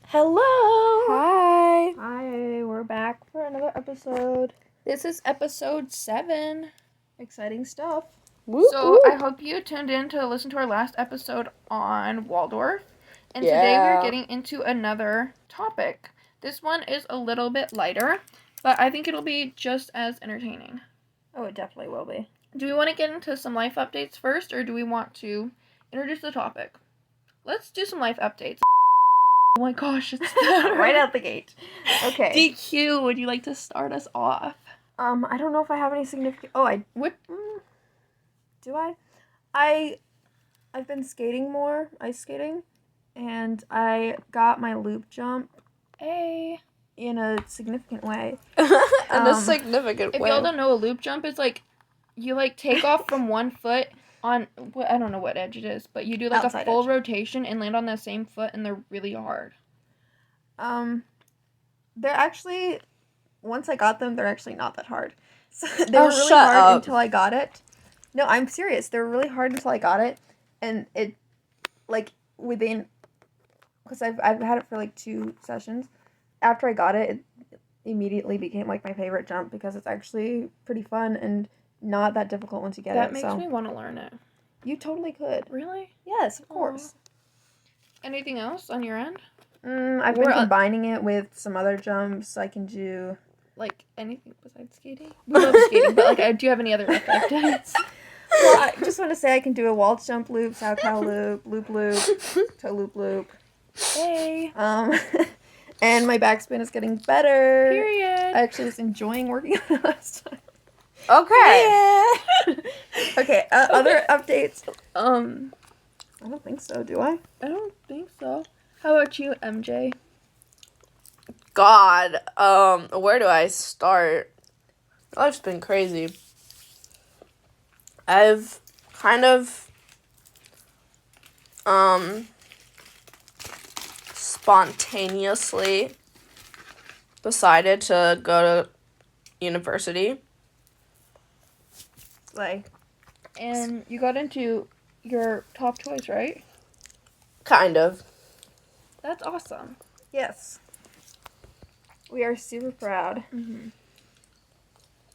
Hello! Hi! Hi, we're back for another episode. This is episode 7. Exciting stuff. So, I hope you tuned in to listen to our last episode on Waldorf. And today we're getting into another topic. This one is a little bit lighter, but I think it'll be just as entertaining. Oh, it definitely will be. Do we want to get into some life updates first, or do we want to introduce the topic? Let's do some life updates. Oh my gosh, it's right out the gate. Okay. DQ, would you like to start us off? I don't know if I have any significant... Oh, I... What? Do I? I've been skating more, ice skating, and I got my loop jump in a significant way. In a significant way. If y'all don't know, a loop jump is like, you like take off from one foot on, I don't know what edge it is, but you do like outside a full edge rotation and land on the same foot, and they're really hard. They're actually, once I got them, they're actually not that hard. So they were really hard until I got it. No, I'm serious. They were really hard until I got it, and it, like, within, because I've had it for like 2 sessions. After I got it, it immediately became like my favorite jump because it's actually pretty fun and not that difficult once you get it. That makes me want to learn it. You totally could. Really? Yes, of course. Anything else on your end? I've been combining it with some other jumps. I can do like anything besides skating. We love skating, but like, do you have any other updates? Well, I just want to say I can do a waltz jump loop, sow cow loop, loop loop, toe loop loop. Hey. And my backspin is getting better. Period. I actually was enjoying working on it last time. Okay. Yeah. Okay. Other updates. I don't think so. Do I? I don't think so. How about you, MJ? God, where do I start? Life's been crazy. I've kind of, spontaneously decided to go to university. And you got into your top choice, right? Kind of. That's awesome. Yes. We are super proud. Mm-hmm.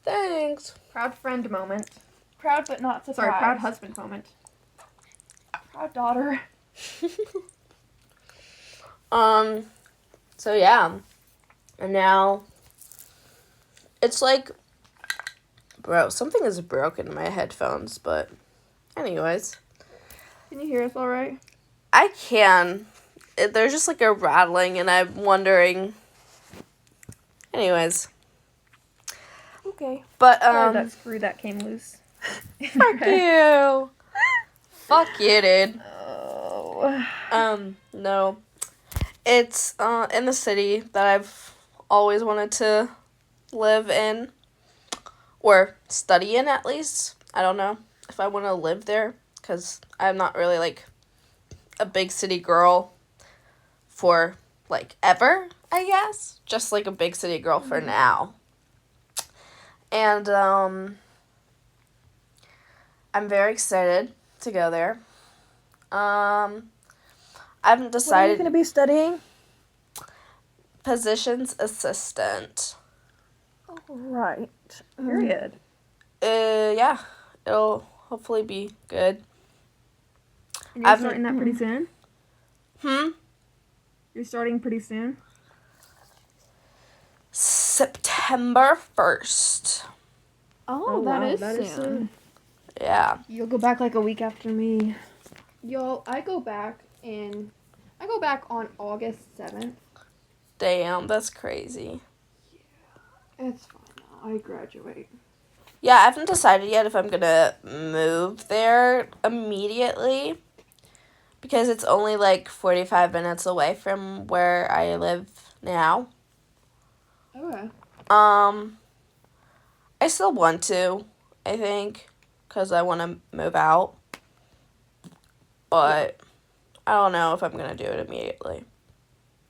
Thanks. Proud friend moment. Proud but not surprised. Sorry, proud husband moment. Proud daughter. So yeah. And now it's like, bro, something is broken in my headphones, but anyways. Can you hear us all right? I can. There's just like a rattling, and I'm wondering. Anyways. Okay. But, that screw that came loose. Fuck you. Fuck you, dude. Oh. No. It's, in the city that I've always wanted to live in. Or study in, at least. I don't know if I want to live there, because I'm not really, like, a big city girl for, like, ever, I guess. Just, like, a big city girl for now. And, I'm very excited to go there. I haven't decided. What are you going to be studying? Positions assistant. Oh, right. Period. Yeah. It'll hopefully be good. And you're starting that pretty soon? Hmm? You're starting pretty soon? September 1st. Oh, wow, that is soon. Yeah. You'll go back like a week after me. Yo, I go back on August 7th. Damn, that's crazy. Yeah. It's fine now. I graduate. Yeah, I haven't decided yet if I'm gonna move there immediately. Because it's only like 45 minutes away from where I live now. Okay. I still want to, I think, because I want to move out. But I don't know if I'm going to do it immediately.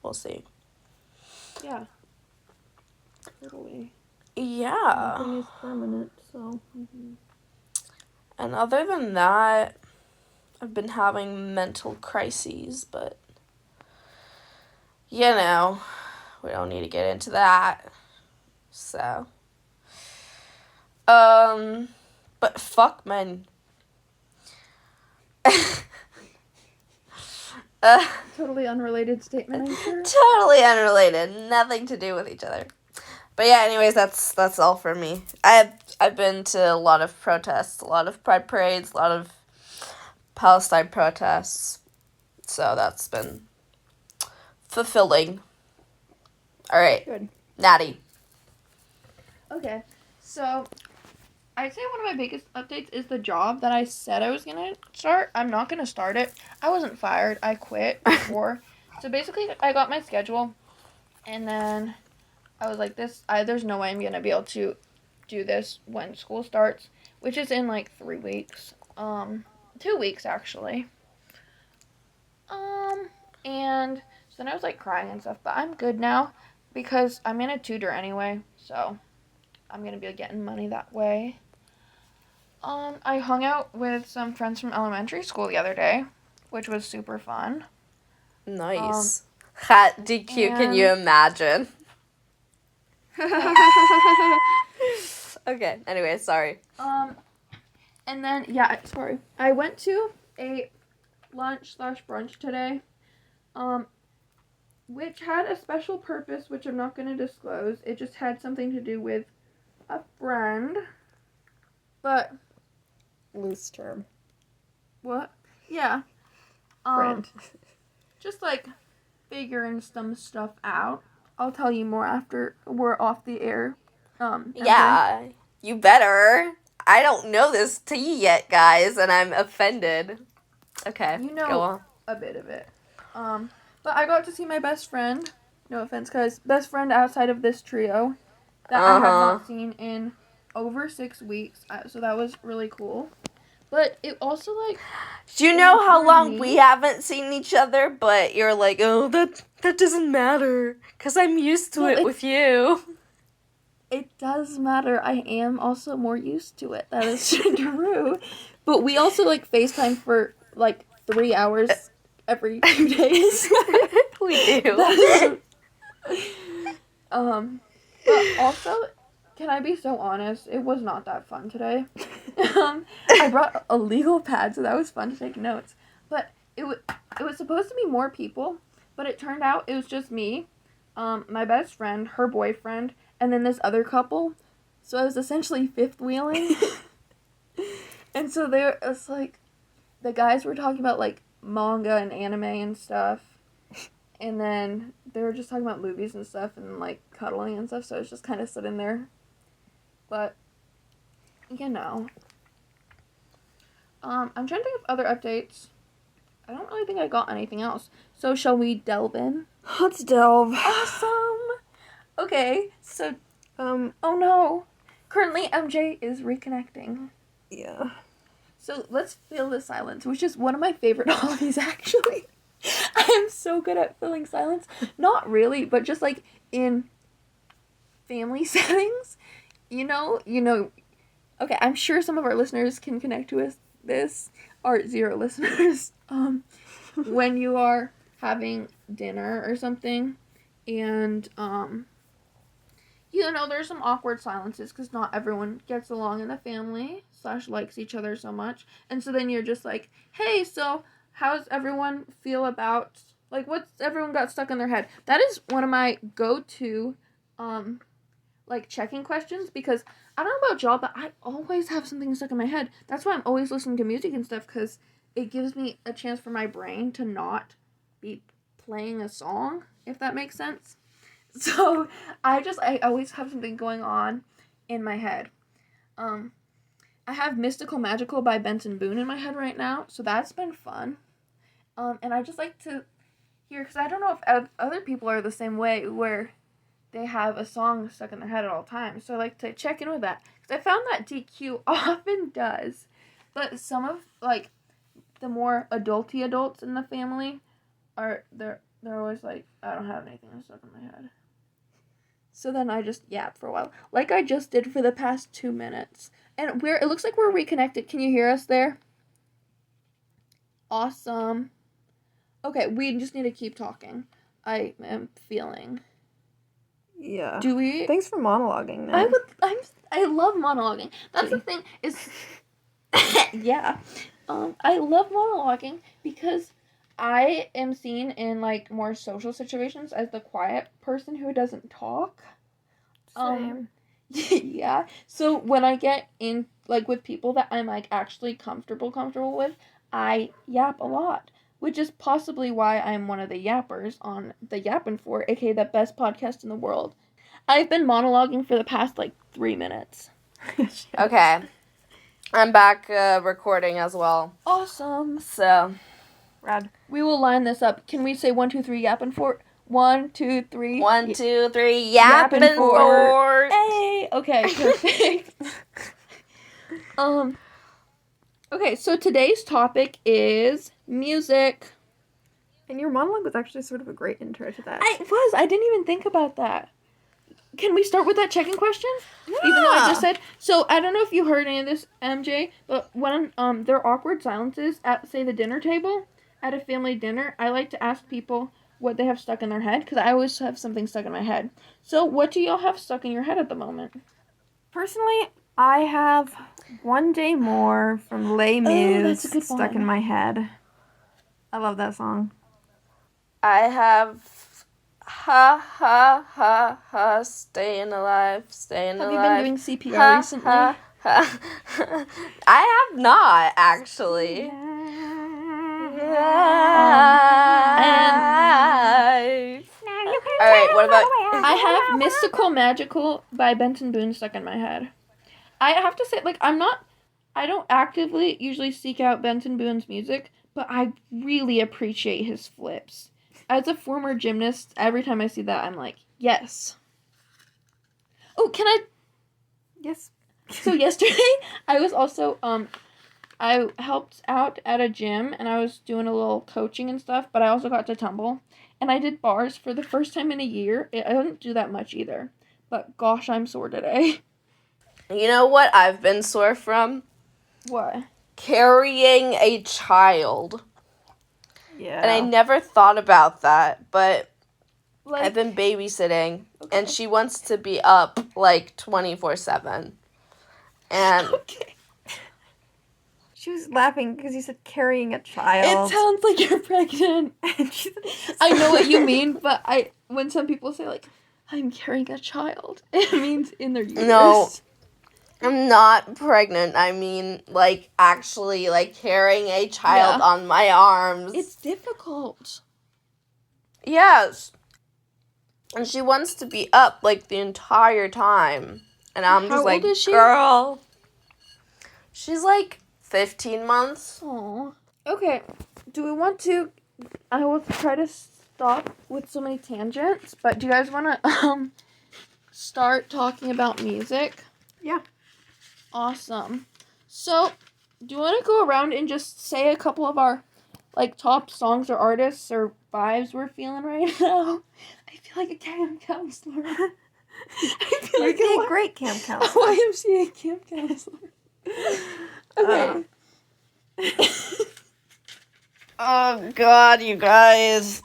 We'll see. Yeah. Totally. Yeah. Nothing is permanent, so. And other than that, I've been having mental crises, but we don't need to get into that. So, but fuck men. Totally unrelated statement, I'm sure. Totally unrelated, nothing to do with each other. But yeah, anyways, that's all for me. I've been to a lot of protests, a lot of pride parades, a lot of Palestine protests. So that's been fulfilling. All right. Good. Natty. Okay. So, I'd say one of my biggest updates is the job that I said I was going to start. I'm not going to start it. I wasn't fired. I quit before. So basically, I got my schedule, and then I was like, there's no way I'm going to be able to do this when school starts, which is in like 3 weeks. 2 weeks, actually. And so then I was like crying and stuff, but I'm good now because I'm in a tutor anyway, so I'm going to be getting money that way. I hung out with some friends from elementary school the other day, which was super fun. Nice. DQ, can you imagine? Okay, anyway, sorry. And then, yeah, sorry. I went to a lunch/brunch today, which had a special purpose, which I'm not going to disclose. It just had something to do with a friend. But Loose term. what? Yeah. Friend. Just like figuring some stuff out. I'll tell you more after we're off the air. Yeah, you better. I don't know this tea yet, guys, and I'm offended. Okay, You know go on. a bit of it. But I got to see my best friend. No offense, guys. Best friend outside of this trio that I have not seen in over 6 weeks. So that was really cool. But it also like. Do you know how long we haven't seen each other? But you're like, oh, that doesn't matter, cause I'm used to it with you. It does matter. I am also more used to it. That is true. But we also like FaceTime for like 3 hours every 2 days. We do. But also, can I be so honest? It was not that fun today. I brought a legal pad, so that was fun to take notes. But it was supposed to be more people, but it turned out it was just me, my best friend, her boyfriend, and then this other couple. So I was essentially fifth wheeling. And so it's like, the guys were talking about like manga and anime and stuff. And then they were just talking about movies and stuff and like cuddling and stuff. So I was just kind of sitting there. But, I'm trying to think of other updates. I don't really think I got anything else. So shall we delve in? Let's delve. Awesome! Okay, so, oh no. Currently, MJ is reconnecting. Yeah. So let's fill the silence, which is one of my favorite hobbies, actually. I am so good at filling silence. Not really, but just like in family settings. Okay, I'm sure some of our listeners can connect with this. Our 0 listeners. When you are having dinner or something, and there's some awkward silences because not everyone gets along in the family / likes each other so much, and so then you're just like, hey, so how's everyone feel about, like, what's everyone got stuck in their head? That is one of my go-to checking questions, because I don't know about y'all, but I always have something stuck in my head. That's why I'm always listening to music and stuff, because it gives me a chance for my brain to not be playing a song, if that makes sense. So I always have something going on in my head. I have Mystical Magical by Benson Boone in my head right now, so that's been fun. And I just like to hear, because I don't know if other people are the same way, where they have a song stuck in their head at all times. So I like to check in with that, because I found that DQ often does. But some of, like, the more adulty adults in the family they're always like, I don't have anything stuck in my head. So then I just yap for a while, like I just did for the past 2 minutes. And it looks like we're reconnected. Can you hear us there? Awesome. Okay, we just need to keep talking. I am feeling. Yeah. Do we? Thanks for monologuing. Then. I love monologuing. That's the thing is. Yeah. I love monologuing because I am seen in like more social situations as the quiet person who doesn't talk. Same. Yeah. So when I get in like with people that I'm like actually comfortable with, I yap a lot, which is possibly why I'm one of the yappers on the Yappin' For, aka the best podcast in the world. I've been monologuing for the past like 3 minutes. Okay. I'm back recording as well. Awesome. So, Rad. We will line this up. Can we say 1, 2, 3 Yappin' For? 1, 2, 3. 1, 2, 3, Yappin' For. Hey. Okay. Perfect. Okay, so today's topic is music. And your monologue was actually sort of a great intro to that. I didn't even think about that. Can we start with that checking question? Yeah. Even though I just said, so I don't know if you heard any of this, MJ, but when there are awkward silences at, say, the dinner table, at a family dinner, I like to ask people what they have stuck in their head, because I always have something stuck in my head. So what do y'all have stuck in your head at the moment? Personally, I have One Day More from Les Mis stuck in my head. I love that song. I have ha ha ha ha, staying alive. Have you been doing CPR recently? Ha, ha. I have not, actually. Alright, what about... I have Mystical Magical by Benson Boone stuck in my head. I have to say, like, I don't actively usually seek out Benson Boone's music, but I really appreciate his flips. As a former gymnast, every time I see that, I'm like, yes. Oh, can I? Yes. So yesterday, I was also, I helped out at a gym, and I was doing a little coaching and stuff, but I also got to tumble. And I did bars for the first time in a year. I didn't do that much either. But gosh, I'm sore today. You know what I've been sore from? What? Carrying a child. Yeah. And I never thought about that, but Like, I've been babysitting, and she wants to be up, like, 24/7. And... Okay. She was laughing because you said carrying a child. It sounds like you're pregnant. I know what you mean, but when some people say, like, I'm carrying a child, it means in their uterus. No, I'm not pregnant. I mean, like, actually, like, carrying a child on my arms. It's difficult. Yes. And she wants to be up, like, the entire time. And I'm just like, old is she? Girl. She's, like, 15 months. Aw. Okay, do we want to... I will try to stop with so many tangents, but do you guys want to start talking about music? Yeah. Awesome. So, do you want to go around and just say a couple of our, like, top songs or artists or vibes we're feeling right now? I feel like a camp counselor. I feel You'd be a great camp counselor. YMCA camp counselor. Okay. Oh, God, you guys.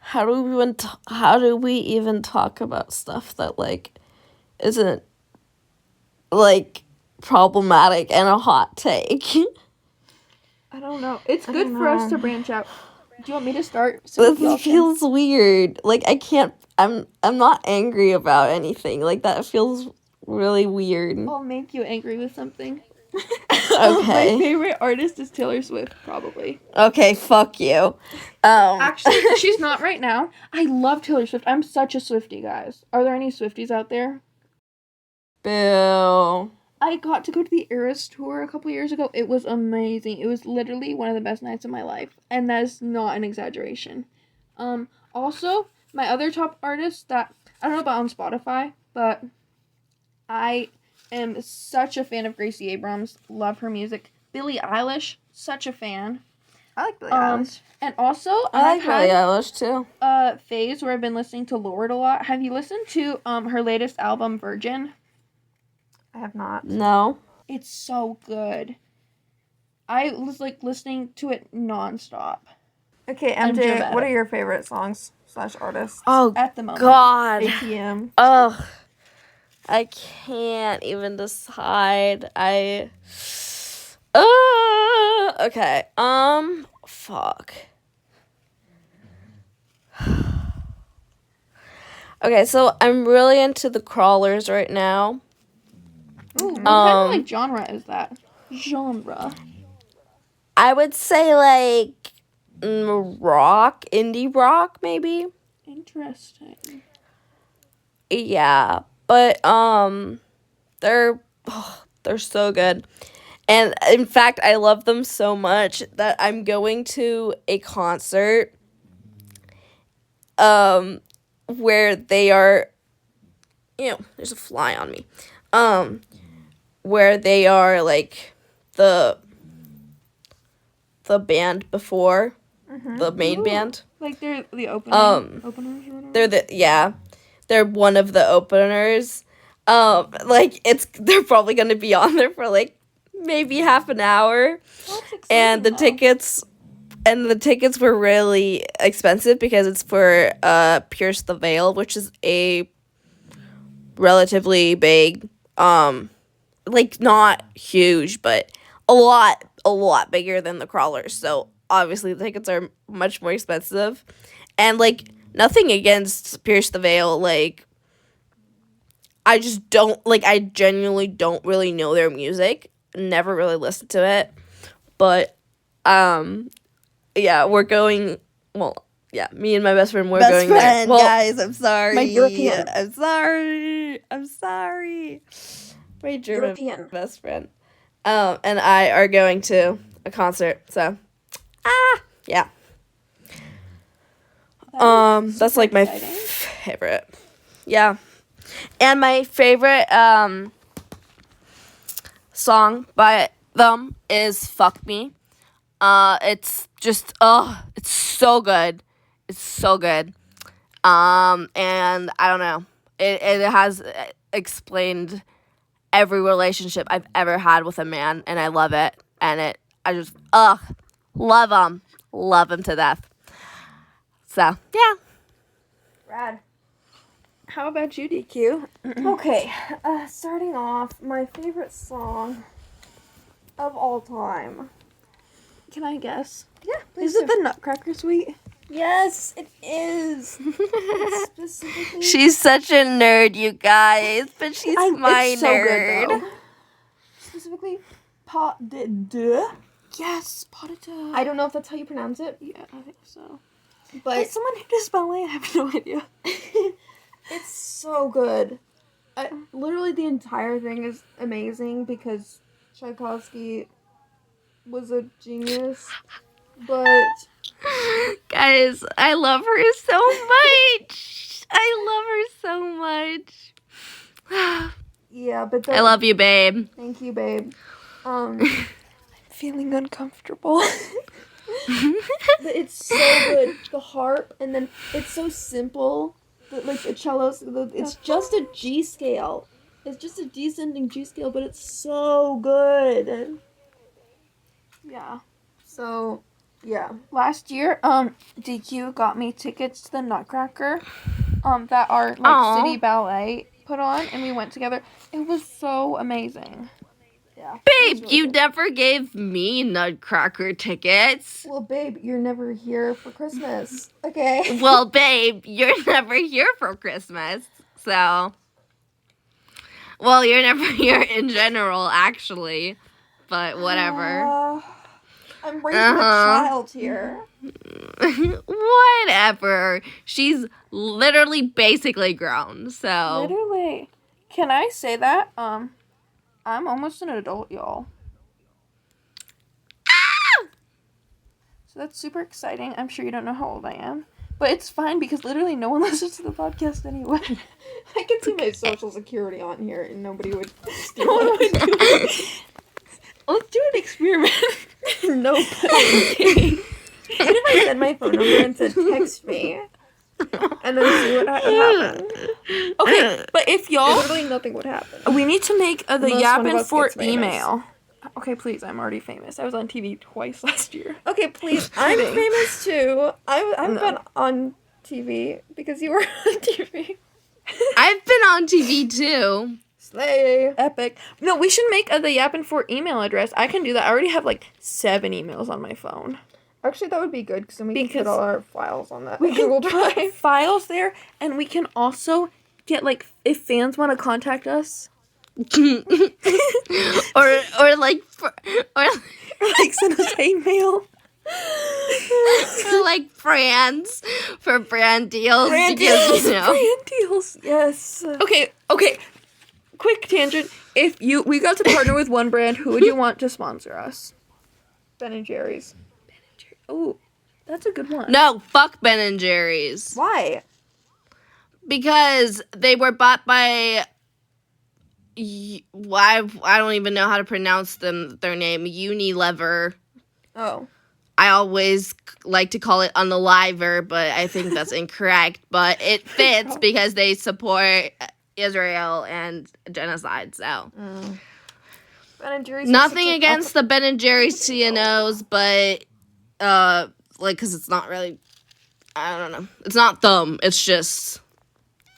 How do we even talk about stuff that, like, isn't, like, problematic and a hot take? I don't know. It's good for us to branch out. Do you want me to start? So This feels weird. Like, I'm not angry about anything. Like, that feels really weird. I'll make you angry with something. Okay. My favorite artist is Taylor Swift, probably. Okay, fuck you. Actually, she's not right now. I love Taylor Swift. I'm such a Swiftie, guys. Are there any Swifties out there? Boo. I got to go to the Eras tour a couple years ago. It was amazing. It was literally one of the best nights of my life. And that is not an exaggeration. Also, my other top artist that, I don't know about on Spotify, but I am such a fan of Gracie Abrams. Love her music. Billie Eilish, such a fan. I like Billie Eilish. And also, I like Billie Eilish, too. Phase where I've been listening to Lorde a lot. Have you listened to her latest album, Virgin? I have not. No. It's so good. I was, like, listening to it nonstop. Okay, MJ, what are your favorite songs / artists? Oh, at the moment. God. ATM. Oh, I can't even decide. Okay. Fuck. Okay, so I'm really into the Crawlers right now. Ooh, what kind of like genre is that? Genre. I would say like rock, indie rock, maybe. Interesting. Yeah, but they're so good. And in fact, I love them so much that I'm going to a concert where they are, there's a fly on me. Where they are like the band before, the main band. Like they're the openers or whatever? They're one of the openers. They're probably gonna be on there for like maybe half an hour. And the tickets were really expensive because it's for Pierce the Veil, which is a relatively big, not huge, but a lot bigger than the Crawlers. So obviously the tickets are much more expensive. And like nothing against Pierce the Veil, like I genuinely don't really know their music. Never really listened to it. But we're going, me and my best friend were going there. Well, guys, I'm sorry. My European. I'm sorry. My German European best friend. And I are going to a concert. So, yeah. That's like my favorite. Yeah. And my favorite song by them is Fuck Me. It's just it's so good. It's so good. And I don't know. It has explained every relationship I've ever had with a man, and I love it. And I just love them to death. So yeah. Rad. How about you, DQ? Okay, starting off, my favorite song of all time. Can I guess? Yeah, please. Is it the Nutcracker Suite? Yes, it is. Specifically. She's such a nerd, you guys, but she's my it's so nerd. Good, though. Specifically, Pas de deux. Yes, Pas de deux. I don't know if that's how you pronounce it. Yeah, I think so. But as someone who does ballet, I have no idea. It's so good. Literally, the entire thing is amazing because Tchaikovsky was a genius. But guys, I love her so much. Yeah, but I love you, babe. Thank you, babe. I'm feeling uncomfortable. But it's so good. The harp, and then it's so simple. Like the cellos, it's just a G scale. It's just a descending G scale, but it's so good. Yeah. So, yeah. Last year, DQ got me tickets to the Nutcracker, that our city ballet put on, and we went together. It was so amazing. Yeah. Babe, really you never gave me Nutcracker tickets. Well, babe, you're never here for Christmas. Okay. Well, babe, you're never here for Christmas. So. Well, you're never here in general, actually. But whatever. I'm raising a child here. Whatever. She's literally basically grown, so. Literally. Can I say that? I'm almost an adult, y'all. So that's super exciting. I'm sure you don't know how old I am. But it's fine because literally no one listens to the podcast anyway. I can see my social security on here and nobody would steal it. Let's do an experiment. No. What if I send my phone number and said, text me? And then see what happens. Okay, but if y'all... Literally nothing would happen. We need to make the Yappin' for email. Okay, please. I'm already famous. I was on TV twice last year. Okay, please. I'm famous too. I've been on TV because you were on TV. I've been on TV too. Slay. Epic. No, we should make the Yappin' For email address. I can do that. I already have like 7 emails on my phone. Actually, that would be good because then we can put all our files on that We Google can Drive. put files there, and we can also get like if fans want to contact us. or like Send us hate mail. or like brands for brand deals. Brand because, deals. Brand deals. Yes. Okay. Quick tangent. If we got to partner with one brand, who would you want to sponsor us? Ben and Jerry's. Oh, that's a good one. No, fuck Ben and Jerry's. Why? Because they were bought by I don't even know how to pronounce their name. Unilever. Oh. I always like to call it Unaliver, but I think that's incorrect. But it fits because they support Israel and genocide. So Ben and Jerry's. nothing against the Ben and Jerry's CNOs, but because it's not really, I don't know. It's not them. It's just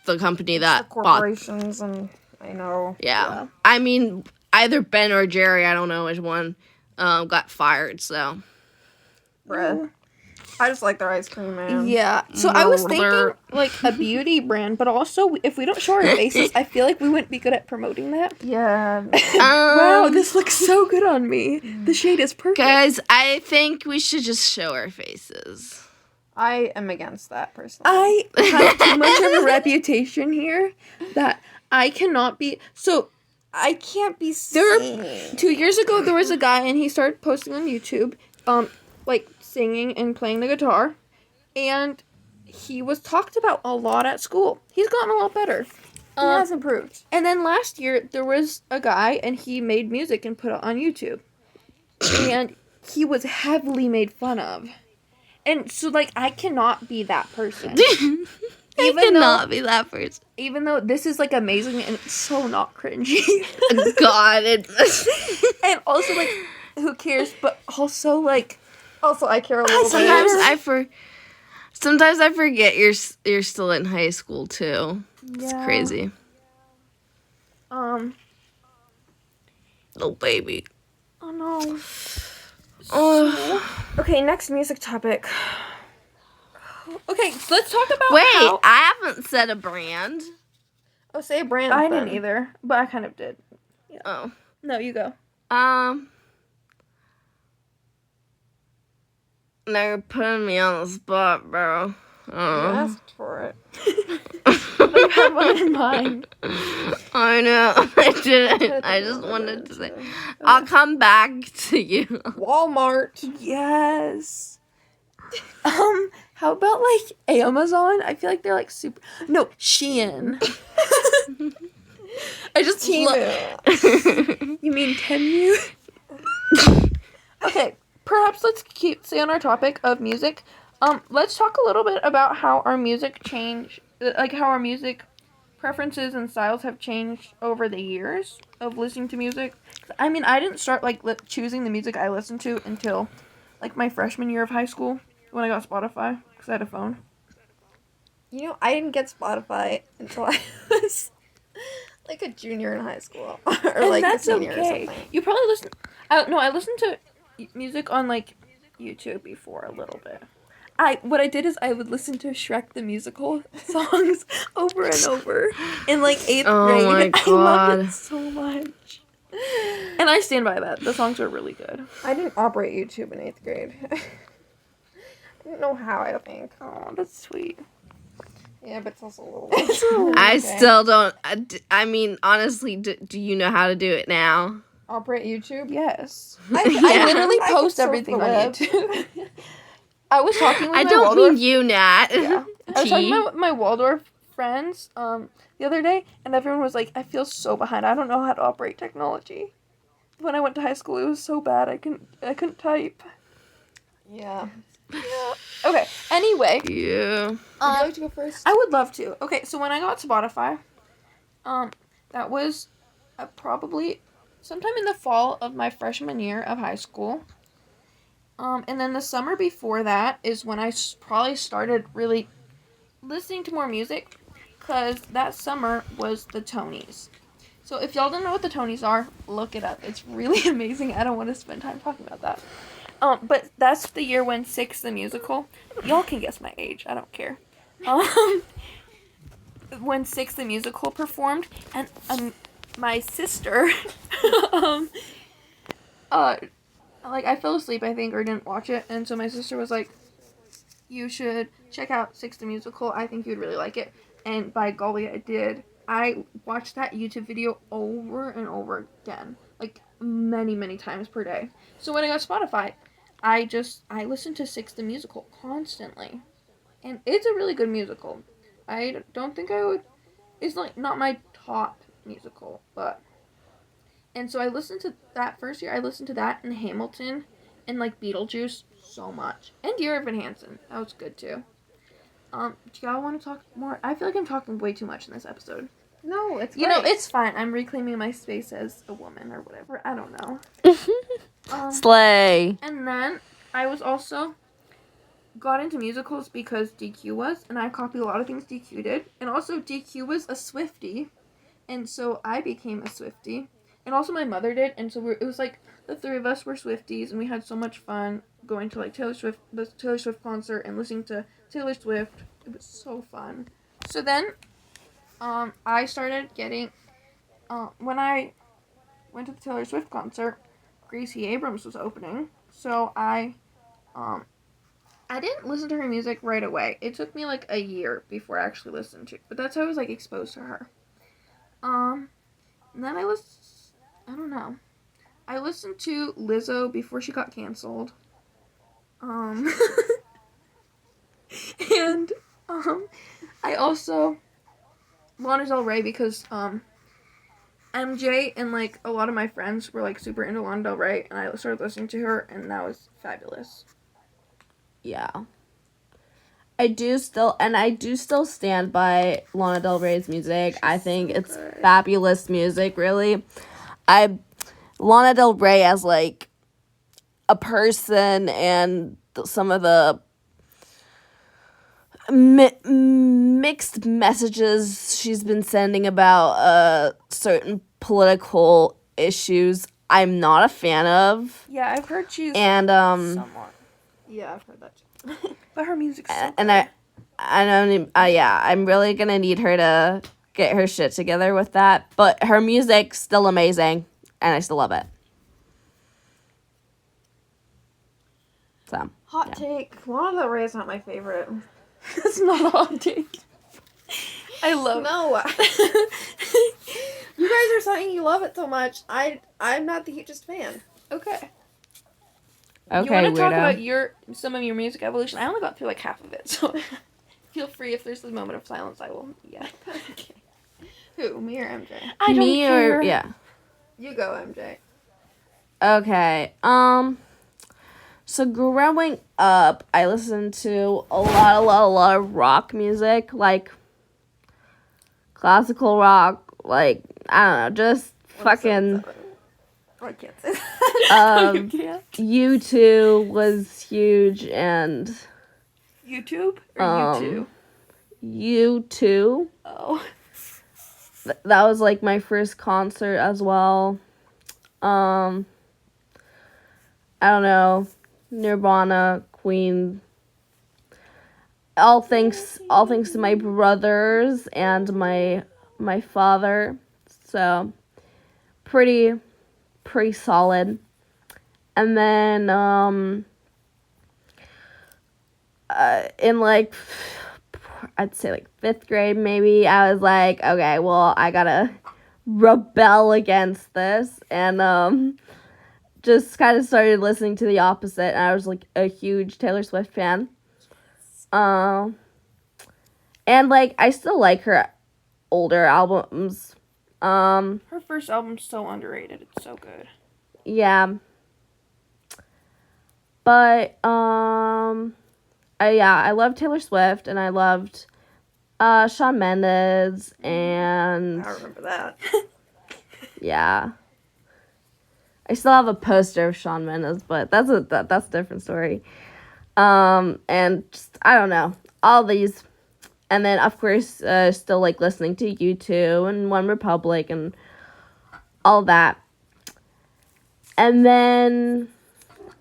the company that the corporations bought. And I know. Yeah. I mean, either Ben or Jerry, I don't know which one, got fired, so. Bruh. I just like their ice cream, man. Yeah. So I was thinking like a beauty brand, but also if we don't show our faces, I feel like we wouldn't be good at promoting that. Yeah. Wow, this looks so good on me. The shade is perfect. Guys, I think we should just show our faces. I am against that personally. I have too much of a reputation here that I cannot be. So I can't be there. singing. 2 years ago, there was a guy, and he started posting on YouTube, like singing and playing the guitar, and he was talked about a lot at school. He's gotten a lot better. He has improved. And then last year, there was a guy, and he made music and put it on YouTube, and he was heavily made fun of. And so, like, I cannot be that person. I cannot be that person. Even though this is, like, amazing and it's so not cringy. God. And also, like, who cares? But also, like... Also, I care a little bit. Sometimes I forget you're still in high school, too. It's crazy. Little baby. Oh, no. Okay, next music topic. Okay, so let's talk about Wait, I haven't said a brand. Oh, say a brand. I didn't either, but I kind of did. Yeah. Oh. No, you go. They're putting me on the spot, bro. You asked for it. You had one in mind. I know. I didn't. I just wanted to say. I'll come back to you. Walmart. Yes. How about like Amazon? I feel like they're like super. No, Shein. I just You mean Temu? Okay, perhaps let's stay on our topic of music. Let's talk a little bit about how our music how our music preferences and styles have changed over the years of listening to music. I mean, I didn't start like choosing the music I listened to until like my freshman year of high school when I got Spotify because I had a phone. You know, I didn't get Spotify until I was like a junior in high school or and like that's a senior okay. or something. You probably listen. I listened to music on like YouTube before a little bit. What I did is I would listen to Shrek the Musical songs over and over in like 8th grade. Oh my God. I loved it so much. And I stand by that. The songs are really good. I didn't operate YouTube in 8th grade. I didn't know how, I think. Oh, that's sweet. Yeah, but it's also a little... I still don't. I mean, honestly, do you know how to do it now? Operate YouTube? Yes. I literally I post can everything surf on the YouTube. I was talking with I my don't Waldorf... mean you, Nat. Yeah. I was talking about my Waldorf friends the other day, and everyone was like, I feel so behind. I don't know how to operate technology. When I went to high school, it was so bad. I couldn't type. Yeah. Okay, anyway. Yeah. Would you like to go first? I would love to. Okay, so when I got Spotify, that was probably sometime in the fall of my freshman year of high school. And then the summer before that is when I probably started really listening to more music, because that summer was the Tonys. So if y'all don't know what the Tonys are, look it up. It's really amazing. I don't want to spend time talking about that. But that's the year when Six the Musical, y'all can guess my age, I don't care. When Six the Musical performed, and my sister, I fell asleep, I think, or didn't watch it, and so my sister was like, you should check out Six the Musical, I think you'd really like it, and by golly, I did. I watched that YouTube video over and over again, like, many, many times per day. So when I got Spotify, I listened to Six the Musical constantly, and it's a really good musical. I don't think I would, it's, like, not my top musical, but, and so I listened to that first year, I listened to that and Hamilton, and, like, Beetlejuice so much. And Dear Evan Hansen. That was good, too. Do y'all want to talk more? I feel like I'm talking way too much in this episode. No, it's great. You know, it's fine. I'm reclaiming my space as a woman or whatever. I don't know. Slay. And then I was also got into musicals because DQ was, and I copied a lot of things DQ did. And also DQ was a Swiftie, and so I became a Swiftie. And also my mother did, and so it was like the three of us were Swifties, and we had so much fun going to like the Taylor Swift concert and listening to Taylor Swift. It was so fun. So then, I started getting, when I went to the Taylor Swift concert, Gracie Abrams was opening, so I didn't listen to her music right away. It took me like a year before I actually listened to it, but that's how I was like exposed to her. And then I don't know. I listened to Lizzo before she got canceled. And, I also, Lana Del Rey, because, MJ and, like, a lot of my friends were, like, super into Lana Del Rey, and I started listening to her, and that was fabulous. Yeah. I do still stand by Lana Del Rey's music. I think it's fabulous music, really. Lana Del Rey as, like, a person and some of the mixed messages she's been sending about certain political issues, I'm not a fan of. Yeah, I've heard she's somewhat. Yeah, I've heard that too. But her music's so and good. I'm really gonna need her to get her shit together with that. But her music's still amazing, and I still love it. So Hot take. Lana Del Rey is not my favorite. That's not a hot take. I love No. You guys are saying you love it so much. I'm not the hugest fan. Okay. okay, You want to talk weirdo. about some of your music evolution? I only got through like half of it, so feel free if there's a moment of silence. I will. Yeah. Okay. Who? Me or MJ? I don't Me care. or yeah. You go, MJ. Okay. So growing up, I listened to a lot of rock music, like classical rock, like I don't know, just fucking. I can't say that. You can't. U2 was huge, and YouTube or YouTube? U2. Oh. That was like my first concert as well. I don't know, Nirvana, Queen. All thanks to my brothers and my father. So pretty solid. And then in like I'd say like 5th grade maybe, I was like, okay, well, I gotta rebel against this, and just kind of started listening to the opposite, and I was like a huge Taylor Swift fan. And like I still like her older albums. Her first album's so underrated. It's so good. Yeah. But I love Taylor Swift, and I loved Shawn Mendes, and I remember that. yeah. I still have a poster of Shawn Mendes, but that's a different story. And just, I don't know, all these, and then of course still like listening to U2 and One Republic and all that. And then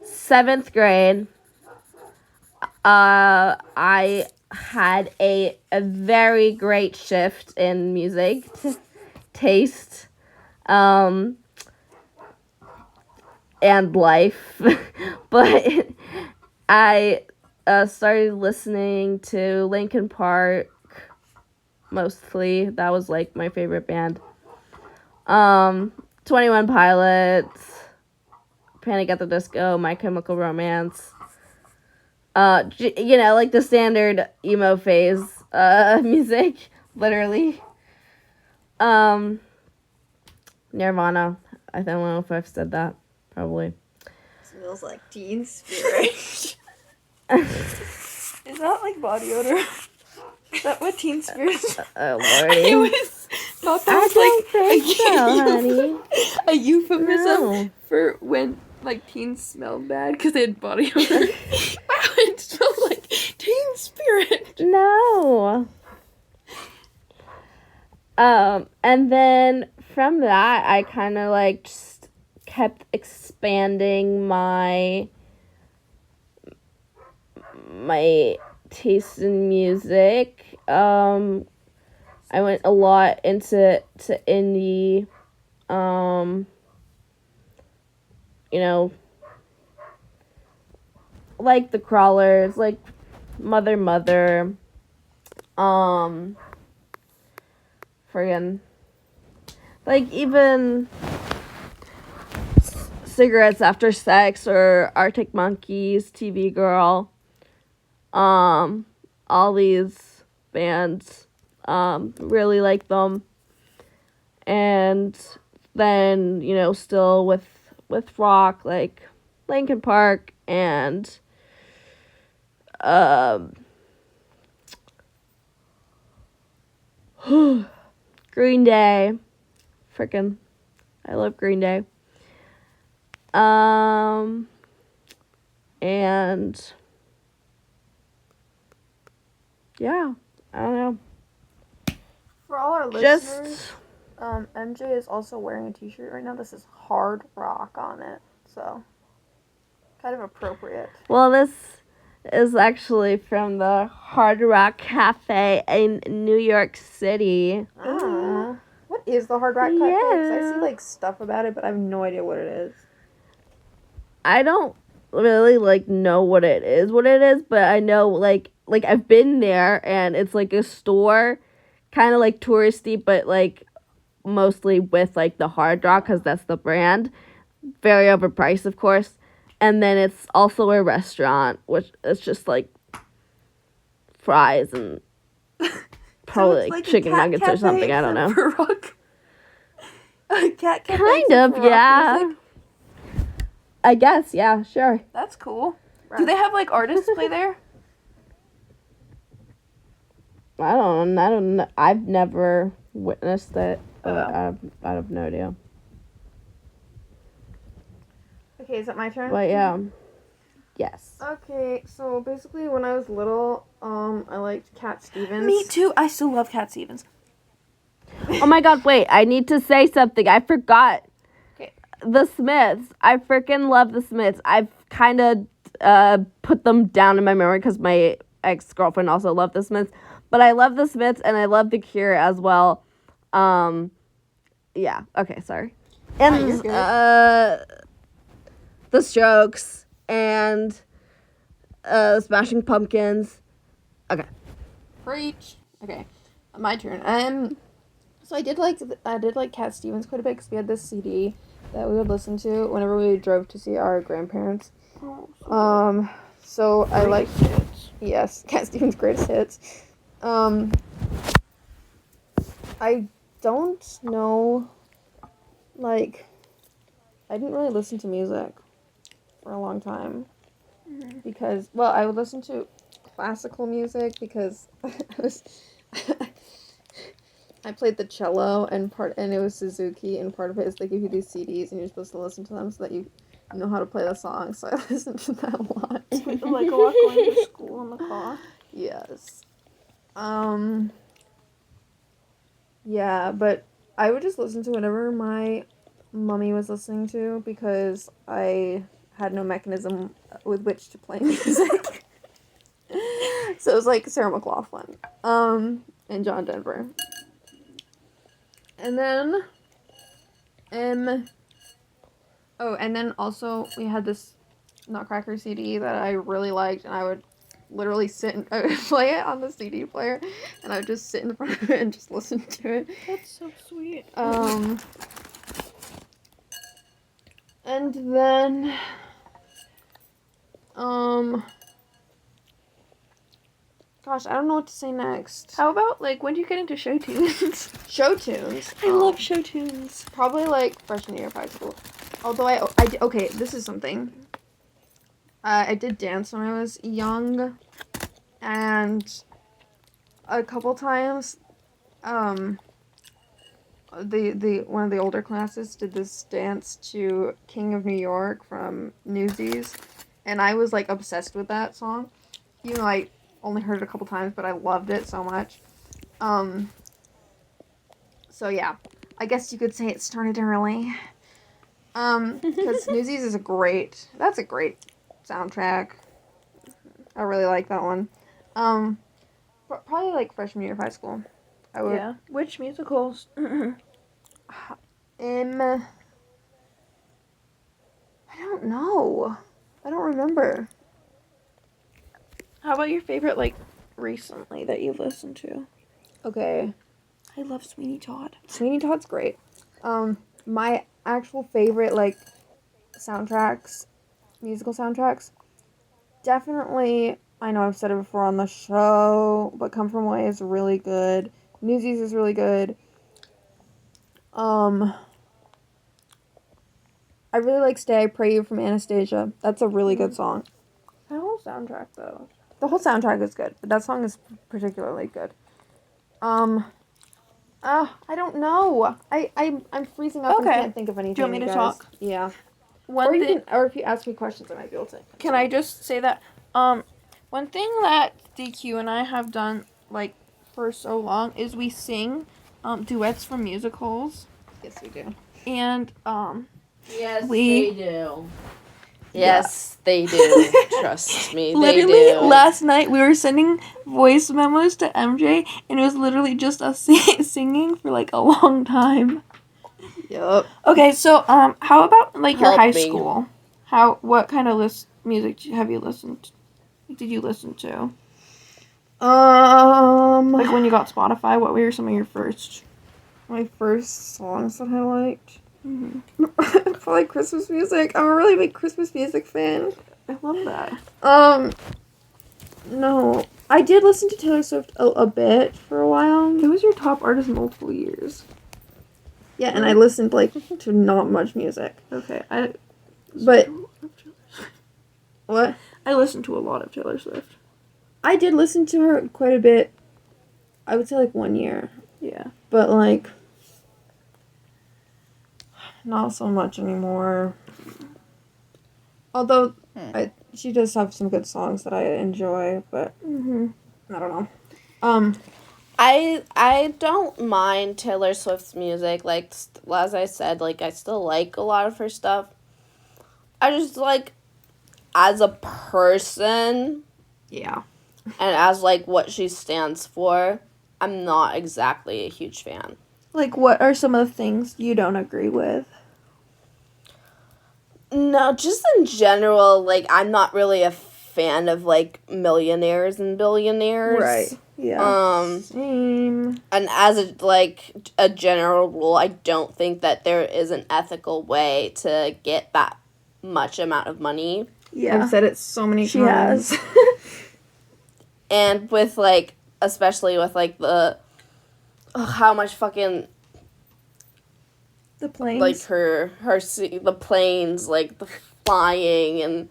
7th grade, I had a very great shift in music taste and life. But I started listening to Linkin Park mostly. That was like my favorite band. 21 Pilots, Panic at the Disco, My Chemical Romance. Like the standard emo phase music, literally. Nirvana. I don't know if I've said that. Probably. Smells like Teen Spirit. Is that like body odor? Is that what Teen Spirit is? Oh, lordy. It was not that was honey. a euphemism No. for when like teens smelled bad because they had body odor. Wow, it smelled like Teen Spirit. No. And then from that, I kind of like just kept expanding my taste in music. I went a lot into indie. Like the Crawlers, like Mother, friggin', like even Cigarettes After Sex or Arctic Monkeys, TV Girl, all these bands, really like them. And then, still with rock, like Linkin Park and Green Day. Frickin', I love Green Day. And yeah, I don't know. For all our listeners, MJ is also wearing a t-shirt right now. This is Hard Rock on it, so kind of appropriate. Well, this is actually from the Hard Rock Cafe in New York City. What is the Hard Rock Cafe? 'Cause I see Yeah. like stuff about it, but I have no idea what it is. I don't really know what it is, but I know like I've been there, and it's like a store, kind of like touristy, but like mostly with like the Hard Rock because that's the brand. Very overpriced, of course. And then it's also a restaurant, which is just like fries and probably it's like like a chicken cat nuggets or cafe something. I don't know. for rock. A cat cafe Kind except of, for rock yeah. music? I guess, yeah, sure. That's cool. Do they have like artists play there? I don't know. I've never witnessed it. I have no idea. Okay, is it my turn? But yeah. Yes. Okay, so basically when I was little, I liked Cat Stevens. Me too. I still love Cat Stevens. Oh my god, wait. I need to say something. I forgot. Okay. The Smiths. I freaking love the Smiths. I've kind of put them down in my memory because my ex-girlfriend also loved the Smiths. But I love the Smiths and I love The Cure as well. Yeah. Okay, sorry. And you're good. The Strokes and Smashing Pumpkins. Okay. Preach. Okay, my turn. So I did like Cat Stevens quite a bit because we had this CD that we would listen to whenever we drove to see our grandparents. So I like yes, Cat Stevens' greatest hits. I don't know, like, I didn't really listen to music for a long time because, well, I would listen to classical music because I was I played the cello and it was Suzuki, and part of it is they give you these CDs and you're supposed to listen to them so that you know how to play the song. So I listened to that a lot. Like a lot going to school in the car. Yes. Yeah, but I would just listen to whatever my mummy was listening to because I had no mechanism with which to play music. So it was like Sarah McLachlan, and John Denver. And then, and then also we had this Nutcracker CD that I really liked, and I would literally I would play it on the CD player, and I would just sit in front of it and just listen to it. That's so sweet. And then, gosh, I don't know what to say next. How about, like, when do you get into show tunes? Show tunes? I love show tunes. Probably, like, freshman year of high school. Although okay, this is something. I did dance when I was young, and a couple times, the one of the older classes did this dance to King of New York from Newsies, and I was like obsessed with that song. Even though I only heard it a couple times, but I loved it so much. So yeah, I guess you could say it started early. Because Newsies is a great soundtrack. I really like that one. Probably like freshman year of high school. I would. Yeah. Which musicals? I don't know. I don't remember. How about your favorite, like, recently that you've listened to? Okay. I love Sweeney Todd. Sweeney Todd's great. My actual favorite, like, musical soundtracks, definitely, I know I've said it before on the show, but Come From Away is really good. Newsies is really good. I really like Stay I Pray You from Anastasia. That's a really good song. The whole soundtrack, though. The whole soundtrack is good, but that song is particularly good. I don't know. I'm freezing up and can't think of anything. Do you want me to guys. talk? Yeah. Or if you ask me questions, I might be able to. Can I just say that, one thing that DQ and I have done, like, for so long is we sing, duets from musicals. Yes, we do. And, Yes, they do. Yes, they do. Trust me, literally, they do. last night we were sending voice memos to MJ, and it was literally just us singing for, like, a long time. Yep. Okay, so, how about, like, your Help high me. school? What kind of music have you listened to? Did you listen to? Like, when you got Spotify, what were some of your first? My first songs that I liked. Mm-hmm. Probably Christmas music. I'm a really big Christmas music fan. I love that. No. I did listen to Taylor Swift a bit for a while. Who was your top artist multiple years? Yeah, and I listened, like, to not much music. Okay, But... What? I listened to a lot of Taylor Swift. I did listen to her quite a bit. I would say, like, 1 year. Yeah. But, like... Not so much anymore. Although, she does have some good songs that I enjoy, but... I don't know. I don't mind Taylor Swift's music. Like, as I said, like, I still like a lot of her stuff. I just, like, as a person... Yeah. And as, like, what she stands for, I'm not exactly a huge fan. Like, what are some of the things you don't agree with? No, just in general, like, I'm not really a fan of, like, millionaires and billionaires. Right. Yeah. Same. And as a general rule, I don't think that there is an ethical way to get that much amount of money. Yeah. I've said it so many She times. has. And with, like, especially with, like, how much fucking, The planes. like, the planes, like, the flying, and,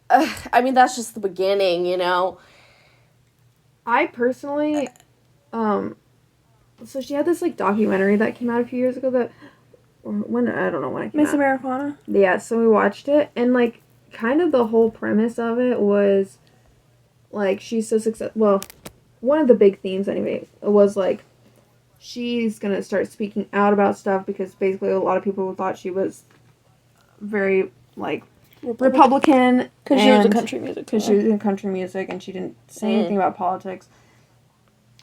I mean, that's just the beginning, you know? I personally, so she had this like documentary that came out a few years ago that, or when I don't know when it came Miss out. Americana. Yeah, so we watched it, and like kind of the whole premise of it was like she's so successful. Well, one of the big themes anyway was like she's gonna start speaking out about stuff because basically a lot of people thought she was very like Republican Because she was a country music because she was in country music and she didn't say anything about politics.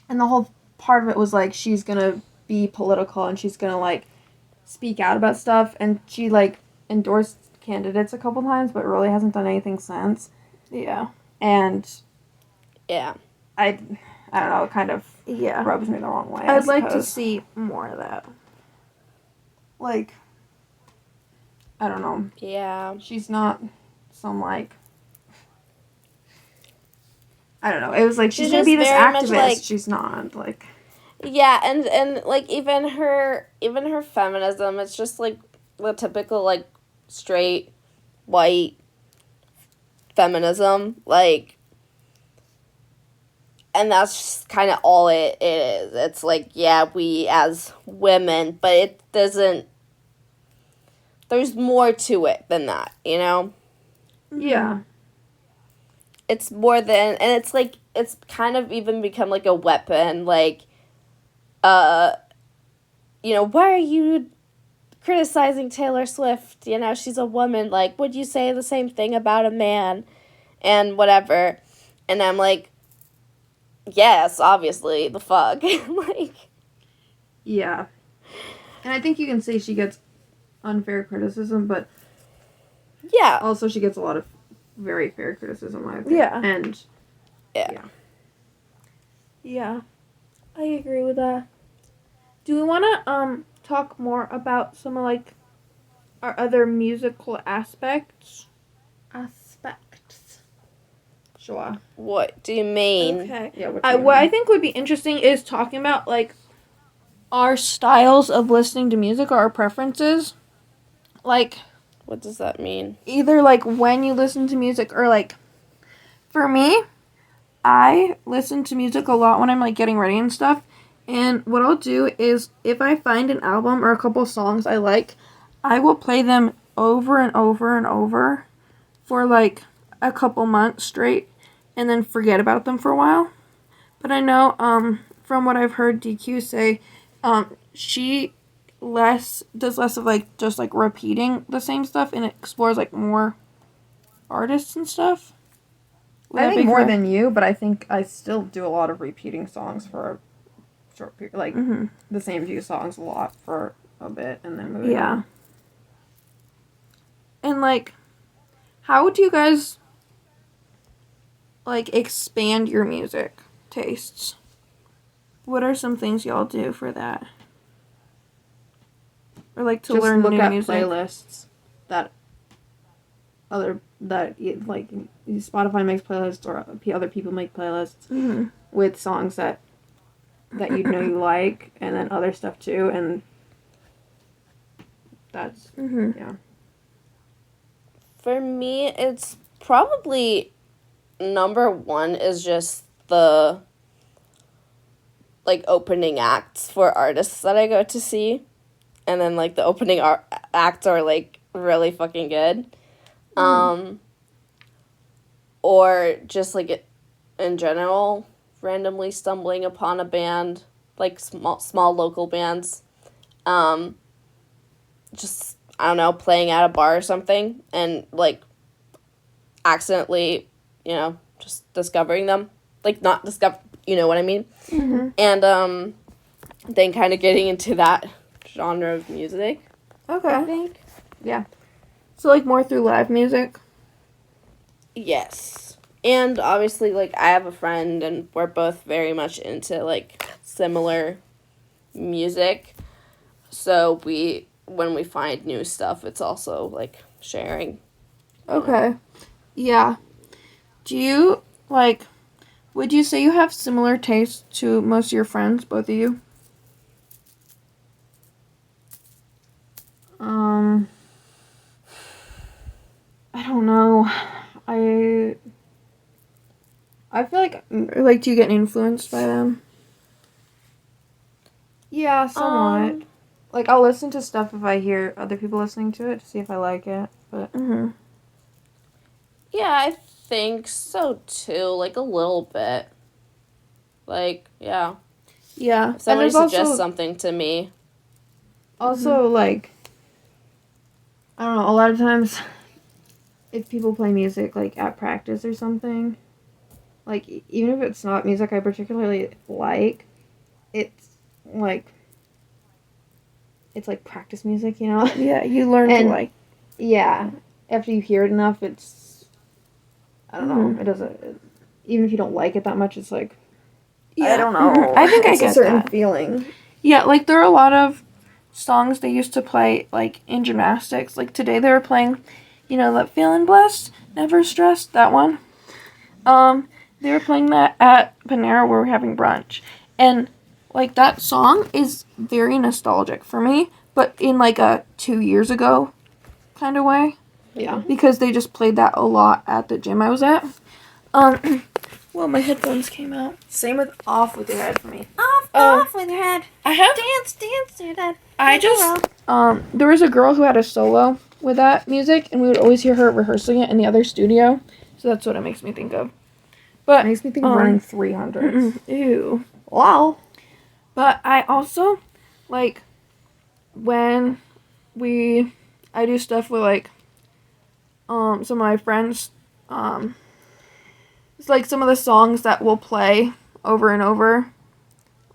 And the whole part of it was like she's gonna be political and she's gonna like speak out about stuff, and she like endorsed candidates a couple times but really hasn't done anything since. Yeah. And Yeah. I don't know, it kind of Yeah. rubs me the wrong way. I'd like to suppose. see more of that. Like, I don't know. Yeah. She's not some like, I don't know. It was like she's gonna just be this very much, activist. like- She's not like. Yeah, and like even her feminism, it's just like the typical like straight white feminism, like, and that's kind of all it is. It's like, yeah, we as women, but it doesn't. There's more to it than that, you know. Yeah. It's more than, and it's like it's kind of even become like a weapon, like. You know, why are you criticizing Taylor Swift? You know, she's a woman. Like, would you say the same thing about a man? And whatever. And I'm like, yes, obviously, the fuck. Like, Yeah. And I think you can say she gets unfair criticism, but yeah. also she gets a lot of very fair criticism, I think. Yeah. And Yeah. I agree with that. Do we want to talk more about some of like our other musical aspects? sure. What do you mean? Okay. Yeah. What I think would be interesting is talking about like our styles of listening to music or our preferences. Like What does that mean? either like when you listen to music or like for me, I listen to music a lot when I'm like getting ready and stuff. And what I'll do is if I find an album or a couple songs I like, I will play them over and over and over for like a couple months straight and then forget about them for a while. But I know from what I've heard DQ say, she does less of like just like repeating the same stuff and explores like more artists and stuff. Would I that think be more correct? than you, but I think I still do a lot of repeating songs for a short period, like the same few songs a lot for a bit, and then moving Yeah. on. And like, how would you guys like expand your music tastes? What are some things y'all do for that? Or like to Just learn look new at music? playlists that like Spotify makes playlists or other people make playlists Mm-hmm. with songs that you know you like, and then other stuff too, and that's Mm-hmm. yeah. For me, it's probably number one is just the like opening acts for artists that I go to see, and then like the opening acts are like really fucking good, or just like in general, randomly stumbling upon a band, like small local bands, just I don't know, playing at a bar or something, and like accidentally, you know, just discovering them, like not discover, you know what I mean, and then kind of getting into that genre of music. I Okay. think. So like more through live music? Yes. And obviously, like, I have a friend, and we're both very much into, like, similar music. So when we find new stuff, it's also, like, sharing. Okay. Yeah. Do you like would you say you have similar tastes to most of your friends, both of you? I don't know. I feel like Or like do you get influenced by them? Yeah, somewhat. Like, I'll listen to stuff if I hear other people listening to it to see if I like it. But Yeah, I think so too. Like a little bit. Like, yeah. Yeah. If somebody there's suggests also- something to me. also, like, I don't know, a lot of times if people play music, like, at practice or something, like, even if it's not music I particularly like, it's, like, practice music, you know? Yeah, you learn to And- like. Yeah. After you hear it enough, it's, I don't know, it doesn't, even if you don't like it that much, it's like, Yeah. I don't know. I think it's I a get certain that. feeling. Yeah, like there are a lot of songs they used to play like in gymnastics. Like today they were playing, that Feeling Blessed, Never Stressed, that one. They were playing that at Panera where we're having brunch. And like that song is very nostalgic for me, but in like a 2 years ago kind of way. Yeah. Because they just played that a lot at the gym I was at. Well, my headphones came out. Same with Off With Your Head for me. Off with your head. I have Dance, your head. I just there was a girl who had a solo with that music, and we would always hear her rehearsing it in the other studio. So that's what it makes me think of. But Makes me think of running 300. ew. Wow. But I also like when I do stuff with like some of my friends. It's like some of the songs that we'll play over and over.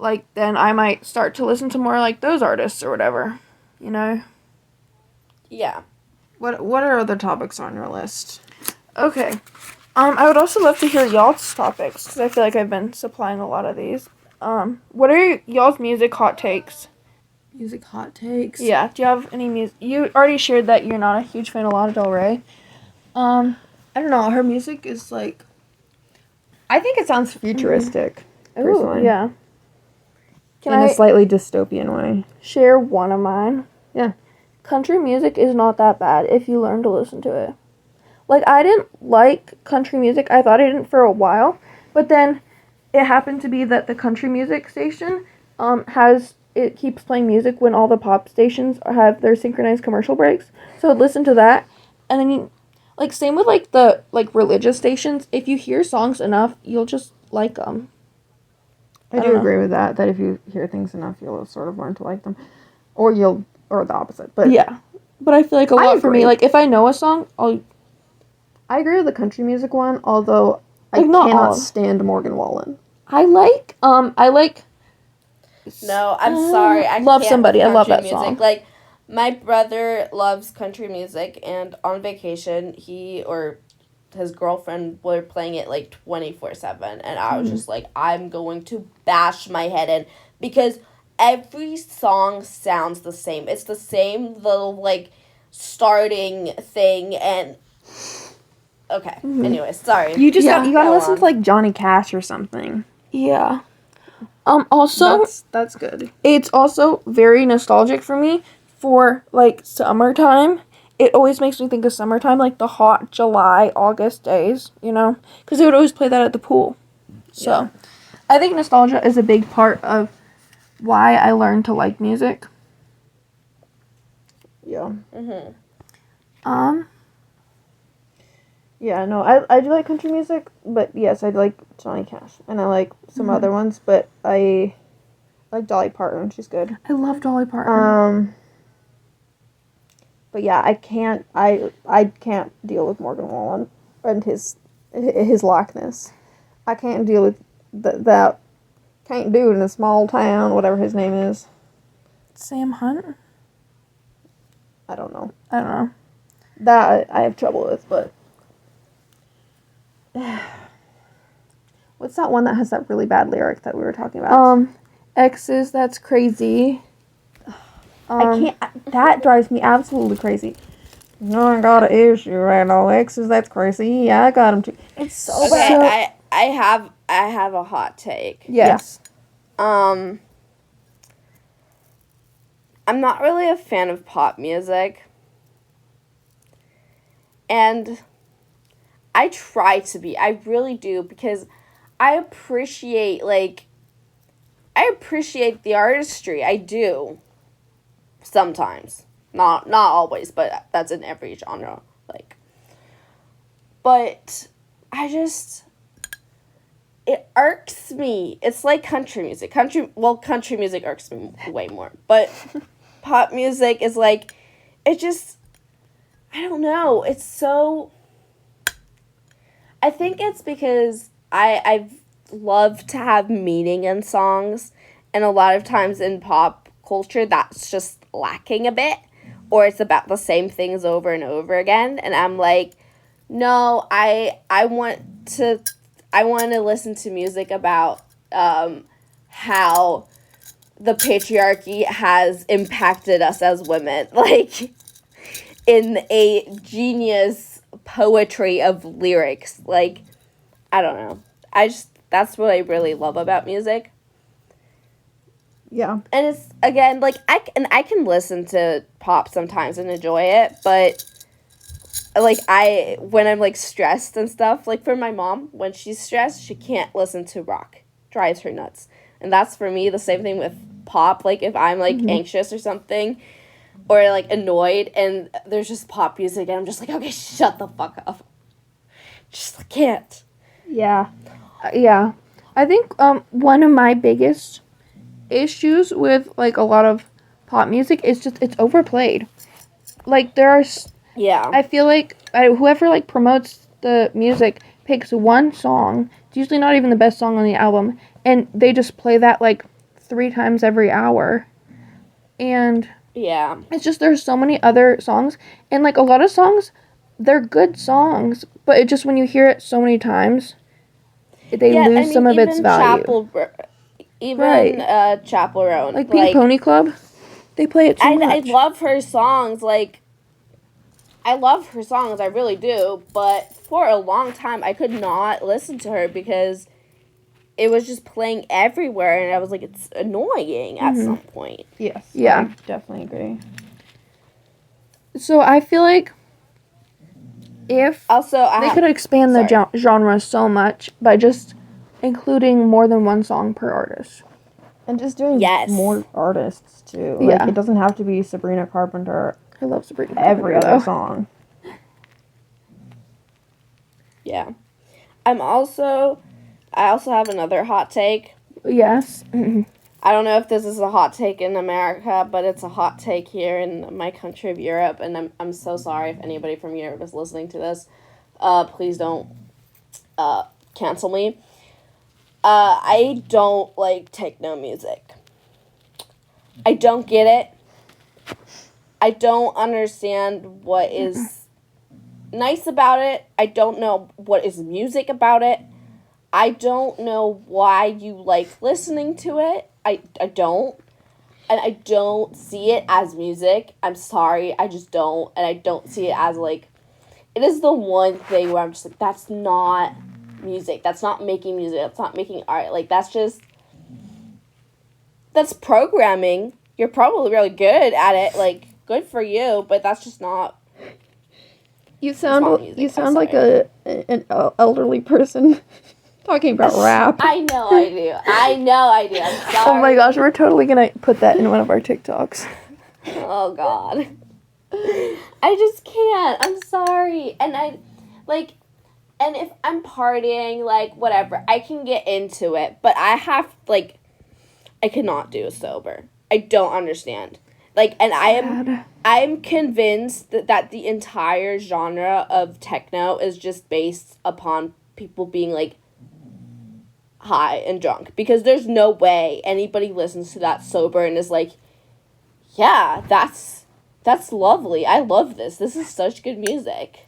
Like then I might start to listen to more like those artists or whatever, Yeah. What are other topics on your list? Okay. I would also love to hear y'all's topics because I feel like I've been supplying a lot of these. What are y'all's music hot takes? Music hot takes. Yeah. Do you have any music? You already shared that you're not a huge fan of Lana Del Rey. I don't know. Her music is like, I think it sounds futuristic. Personally. yeah. Can in I a slightly dystopian way. share one of mine? Yeah. Country music is not that bad if you learn to listen to it. Like, I didn't like country music. I thought I didn't for a while. But then it happened to be that the country music station it keeps playing music when all the pop stations have their synchronized commercial breaks. So I'd listen to that. And then, same with, the, religious stations. If you hear songs enough, you'll just like them. I do agree with that. That if you hear things enough, you'll sort of learn to like them, or the opposite. But yeah, but I feel like a lot for me. Like if I know a song, I agree with the country music one. Although I not cannot all. stand Morgan Wallen. I like. No, I'm sorry. I Love can't Somebody. with I love country that music. song. Like, my brother loves country music, and on vacation, he or his girlfriend were playing it like 24/7, and I was just like, I'm going to bash my head in because every song sounds the same. It's the same little starting thing, and okay. Anyways, sorry. You just you gotta Go listen on. to like Johnny Cash or something. Yeah. Also, That's good. it's also very nostalgic for me for summertime. It always makes me think of summertime, like the hot July, August days, because they would always play that at the pool. So, I think nostalgia is a big part of why I learned to like music. Yeah. Um, Yeah, no, I do like country music, but yes, I like Johnny Cash, and I like some other ones, but I like Dolly Parton. She's good. I love Dolly Parton. But yeah, I can't deal with Morgan Wallen and his lackness. I can't deal with that. Can't do it in a small town, whatever his name is. Sam Hunt? I don't know. I don't know. That I have trouble with, but what's that one that has that really bad lyric that we were talking about? Exes, that's crazy. I can't. That drives me absolutely crazy. No, I got an issue right now. Exes, that's crazy. Yeah, I got him too. It's so Okay, bad. I have a hot take. Yes. I'm not really a fan of pop music. And I try to be. I really do because I appreciate I appreciate the artistry. I do. Sometimes. Not always, but that's in every genre. Like, but I just, it irks me. It's like country music. Country music irks me way more. But pop music is like, it just, I don't know. It's so, I think it's because I've loved to have meaning in songs. And a lot of times in pop culture, that's just lacking a bit. Or it's about the same things over and over again. And I'm like, no, I want to listen to music about how the patriarchy has impacted us as women, like in a genius poetry of lyrics. Like, I don't know. That's what I really love about music. Yeah. And it's, again, like, I can listen to pop sometimes and enjoy it, but like, when I'm, like, stressed and stuff, like, for my mom, when she's stressed, she can't listen to rock. Drives her nuts. And that's, for me, the same thing with pop. Like, if I'm, like, anxious or something, or, like, annoyed, and there's just pop music, and I'm just like, okay, shut the fuck up. Just, I can't. Yeah. Yeah. I think one of my biggest issues with, like, a lot of pop music is just it's overplayed. Like, Yeah. I feel like whoever, like, promotes the music picks one song. It's usually not even the best song on the album. And they just play that, like, 3 times every hour. And yeah. It's just there's so many other songs. And, like, a lot of songs, they're good songs. But it just, when you hear it so many times, they lose some of its value. Chappell Roan. Like, Pink Pony Club, they play it too much. I love her songs, like, I love her songs, I really do, but for a long time, I could not listen to her because it was just playing everywhere, and I was like, it's annoying at some point. Yes. Yeah. I definitely agree. So I feel like if they could expand the genre so much by just including more than one song per artist. And just doing more artists, too. Yeah. Like, it doesn't have to be Sabrina Carpenter. I love Sabrina Every Carpenter, other song. Yeah. I also have another hot take. Yes. I don't know if this is a hot take in America, but it's a hot take here in my country of Europe, and I'm so sorry if anybody from Europe is listening to this. Please don't cancel me. I don't like techno music. I don't get it. I don't understand what is nice about it. I don't know what is music about it. I don't know why you like listening to it. I don't. And I don't see it as music. I'm sorry. I just don't. And I don't see it as, like, it is the one thing where I'm just like, that's not music. That's not making music. That's not making art. Like, that's programming. You're probably really good at it. Like, good for you. But that's just not. You sound like an elderly person talking about rap. I know I do. I'm sorry. Oh my gosh, we're totally gonna put that in one of our TikToks. Oh God. I just can't. I'm sorry. And and if I'm partying, like, whatever, I can get into it. But I cannot do it sober. I don't understand. Like, and I'm convinced that the entire genre of techno is just based upon people being, like, high and drunk. Because there's no way anybody listens to that sober and is like, yeah, that's lovely. I love this. This is such good music.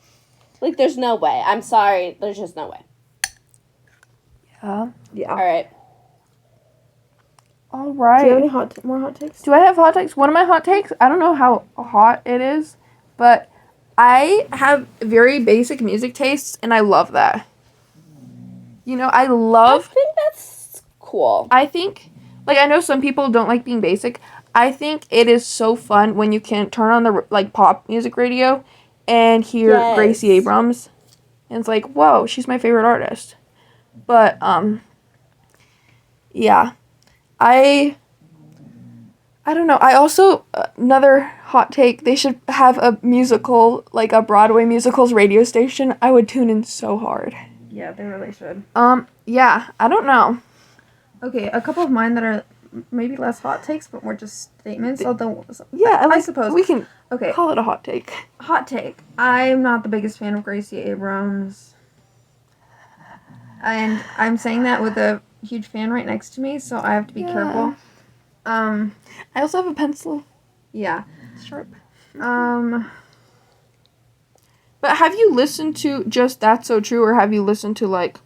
Like, there's no way. I'm sorry. There's just no way. Yeah. All right. All right. Do you have any more hot takes? Do I have hot takes? One of my hot takes, I don't know how hot it is, but I have very basic music tastes, and I love that. You know, I think that's cool. I think, like, I know some people don't like being basic. I think it is so fun when you can turn on the, like, pop music radio and hear Gracie Abrams. And it's like, whoa, she's my favorite artist. But, yeah. I don't know. I also, another hot take, they should have a musical, like a Broadway musicals radio station. I would tune in so hard. Yeah, they really should. Yeah, I don't know. Okay, a couple of mine that are maybe less hot takes, but more just statements. Although, Yeah, I suppose we can Okay, call it a hot take. hot take. I'm not the biggest fan of Gracie Abrams, and I'm saying that with a huge fan right next to me, so I have to be careful. I also have a pencil. Yeah. Sharp. Um. But have you listened to just That's So True, or have you listened to, like,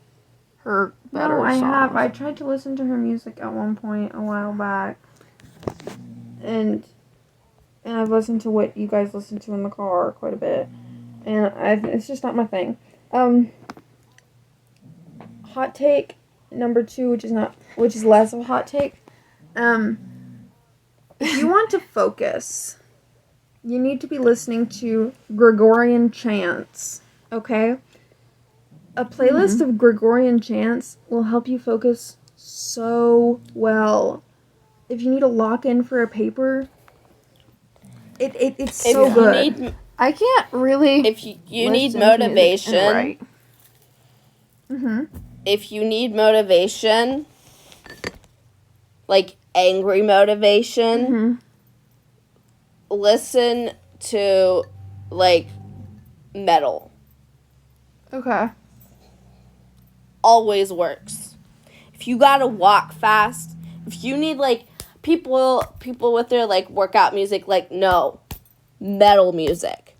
her better No, I songs? have. I tried to listen to her music at one point a while back, and I've listened to what you guys listen to in the car quite a bit, and it's just not my thing. Hot take number 2, which is less of a hot take. If you want to focus, you need to be listening to Gregorian chants. Okay. A playlist of Gregorian chants will help you focus so well. If you need to lock in for a paper, it's so good. I can't really. If you need listen to music motivation, and write. if you need motivation, like angry motivation, listen to like metal. Okay. Always works. If you gotta walk fast, if you need like people with their like workout music, like no, metal music.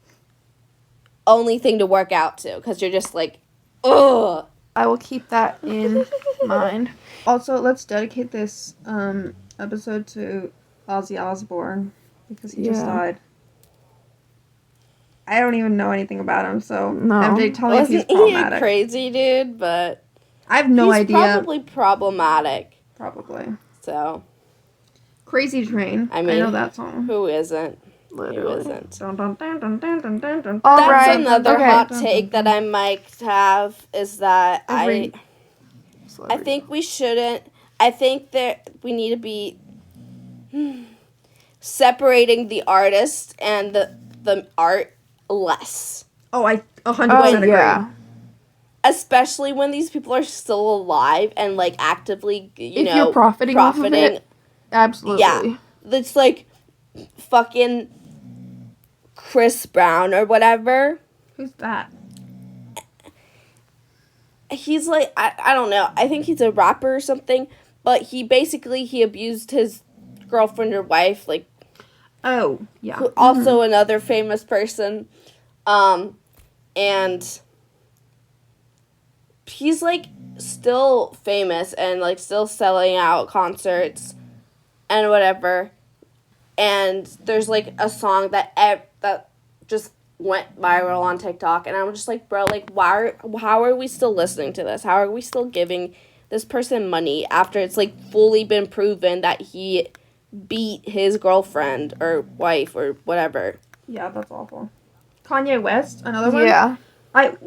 Only thing to work out to, because you're just like, ugh. I will keep that in mind. Also, let's dedicate this episode to Ozzy Osbourne because he just died. I don't even know anything about him, so MJ, tell me if he's Wasn't he problematic. a crazy dude? But I have no idea. Probably problematic. Probably. So Crazy Train. I know that song. Who isn't? Literally. Who isn't? Dun, dun, dun, dun, dun, dun, dun, dun. All That's right. another Okay. hot take that I might have is that I Celebrity. think we shouldn't. I think that we need to be separating the artist and the art less. Oh, I 100% agree. Yeah. Especially when these people are still alive and like actively, If you're profiting off of it, absolutely. Yeah. It's like fucking Chris Brown or whatever. Who's that? He's like, I don't know. I think he's a rapper or something. But he abused his girlfriend or wife. Like, Oh, yeah. also another famous person. And he's like still famous and like still selling out concerts and whatever. And there's like a song that just went viral on TikTok, and I'm just like, bro, like how are we still listening to this? How are we still giving this person money after it's like fully been proven that he beat his girlfriend or wife or whatever? Yeah, that's awful. Kanye West, another one. Yeah.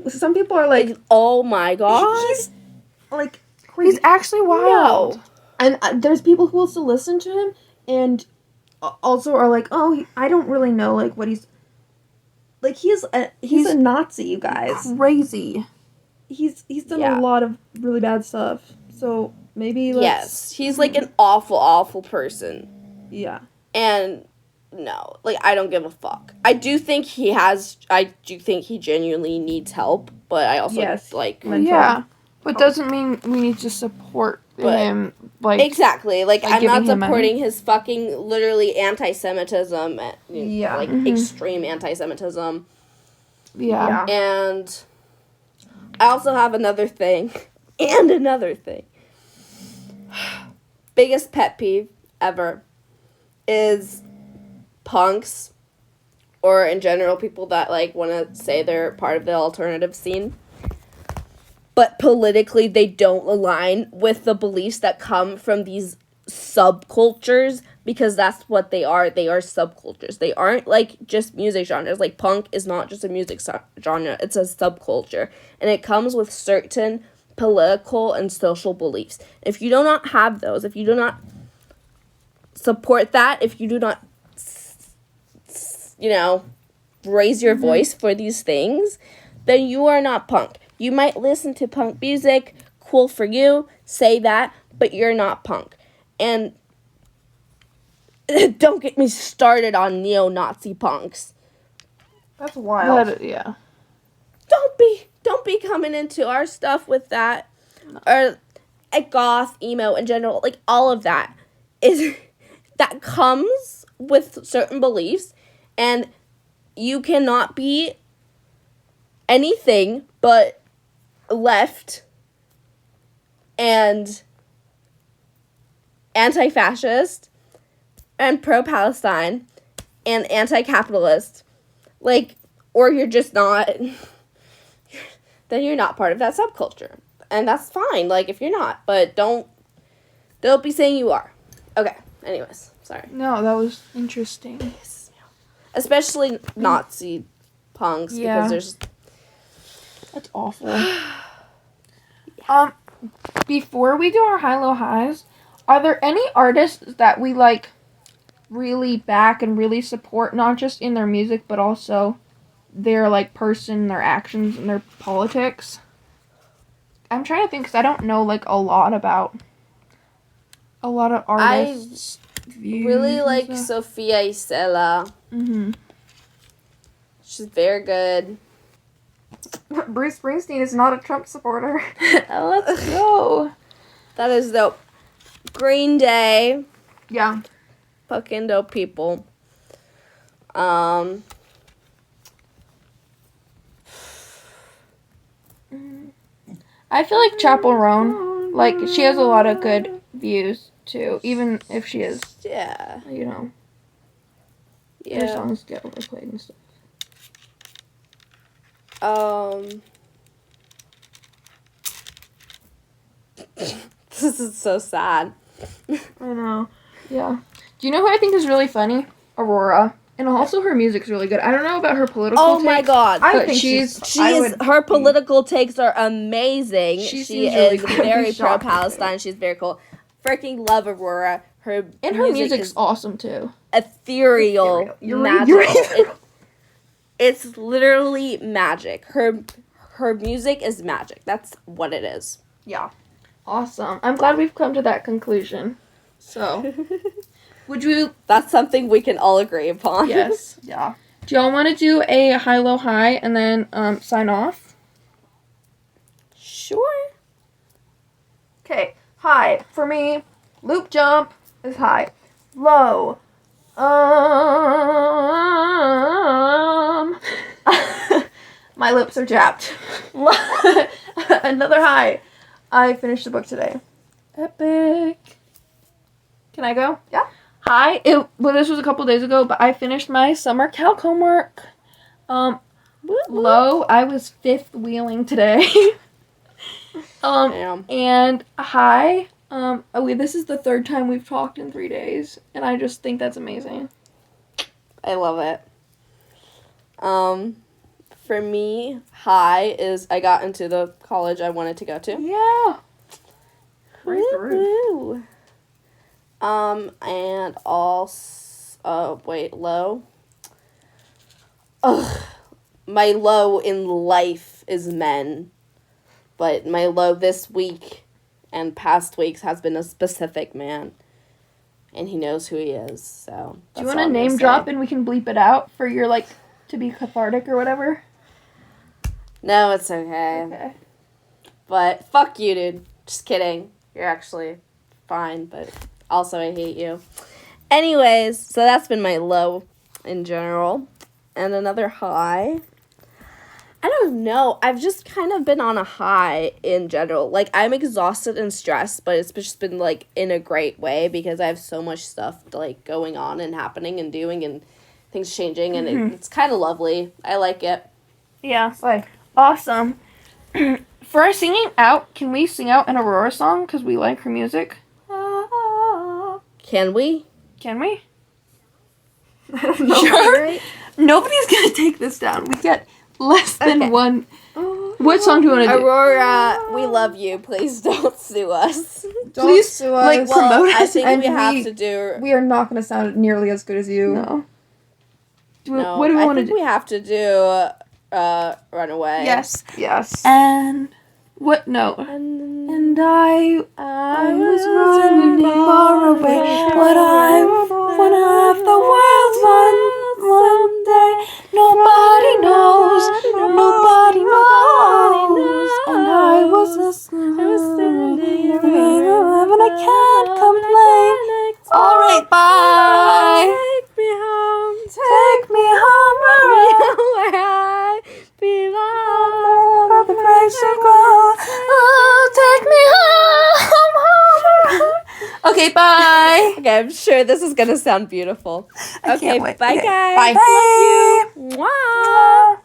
Some people are like, Oh my god. he's like crazy. He's actually wild. And there's people who will still listen to him and also are like, oh, I don't really know like what he's like. He's a Nazi, you guys. Crazy. He's done Yeah. a lot of really bad stuff. So maybe Yes, he's like an awful person. yeah. And no, like I don't give a fuck. I do think he genuinely needs help, but I also Yes. like Mental. Yeah. But doesn't mean we need to support But- him. Like, exactly. Like Like I'm not giving him money. supporting his fucking literally anti-Semitism, Yeah. like extreme anti-Semitism. yeah. And I also have another thing, and another thing. Biggest pet peeve ever is punks, or in general people that like want to say they're part of the alternative scene, but politically they don't align with the beliefs that come from these subcultures, because that's what they are. They are subcultures. They aren't like just music genres. Like punk is not just a music genre, it's a subculture, and it comes with certain political and social beliefs. If you do not have those, if you do not support that, if you do not, raise your voice for these things, then you are not punk. You might listen to punk music, cool for you, say that, but you're not punk. And don't get me started on neo-Nazi punks. That's wild. Yeah. Don't be coming into our stuff with that. Or goth, emo in general, like all of that that comes with certain beliefs, and you cannot be anything but left and anti-fascist and pro-Palestine and anti-capitalist, like, or you're just not, then you're not part of that subculture. And that's fine, like, if you're not, but don't be saying you are. Okay, anyways, sorry. No, that was interesting. Especially Nazi punks, Yeah. because there's... That's awful. Before we do our high-low highs, are there any artists that we, like, really back and really support, not just in their music, but also their, like, person, their actions, and their politics? I'm trying to think, because I don't know, like, a lot of artists' views really and like stuff. Sophia Isela. Mm-hmm. She's very good. Bruce Springsteen is not a Trump supporter. Let's go. That is dope. Green Day. Yeah. Fucking dope people. I feel like Chappell Roan, like, she has a lot of good views, too, even if she is, Yeah. you know, her Yeah. songs get overplayed and stuff. This is so sad. I know. Yeah. Do you know who I think is really funny? Aurora. And also her music's really good. I don't know about her political Oh my takes, god. I but think Her political takes are amazing. She She seems really is cool. very I'd be shocked. pro-Palestine. She's very cool. Freaking love Aurora. Her and her music's is awesome, too. ethereal, You're magical. right. It's literally magic. Her music is magic. That's what it is. Yeah. Awesome. I'm glad we've come to that conclusion. So, would you... That's something we can all agree upon. Yes. Yeah. Do y'all want to do a high-low high and then sign off? Sure. Okay. High. For me, loop jump is high. Low. My lips are chapped. Another high. I finished the book today. Epic. Can I go? Yeah. Hi. This was a couple days ago, but I finished my summer calc homework. Low, I was fifth wheeling today. Damn. And high, this is the third time we've talked in 3 days, and I just think that's amazing. I love it. For me, high is I got into the college I wanted to go to. Yeah. Right through. Woo-hoo. And also, low. Ugh. My low in life is men. But my low this week and past weeks has been a specific man. And he knows who he is, so. Do you want to name drop and we can bleep it out for your, like, to be cathartic or whatever? No, it's okay. Okay. But fuck you, dude. Just kidding. You're actually fine, but also I hate you. Anyways, so that's been my low in general. And another high. I don't know. I've just kind of been on a high in general. Like, I'm exhausted and stressed, but it's just been, like, in a great way because I have so much stuff, like, going on and happening and doing and things changing, and it's kind of lovely. I like it. Yeah. Like, Awesome. For our singing out, can we sing out an Aurora song? Because we like her music. Can we? Can we? I don't know. Sure. Right? Nobody's going to take this down. We get less than Okay. one. What song do you want to do? Aurora, we love you. Please don't sue us. Don't Please, sue like, us. promote I us. think And we have we- to do. We are not going to sound nearly as good as you. No. No, What do we I want to think do? we have to do Runaway. Yes. Yes. And what? No. And I was running far away, but I wanna have the world one day. Nobody knows, nobody knows. And I was a and I can't complain. All right, bye. Take me home. Take me home, where I belong. where the breaks of gold. Oh, take me home. Okay, bye. Okay, I'm sure this is gonna sound beautiful. I Okay, can't wait. bye Okay, guys. bye. Love you. Mwah.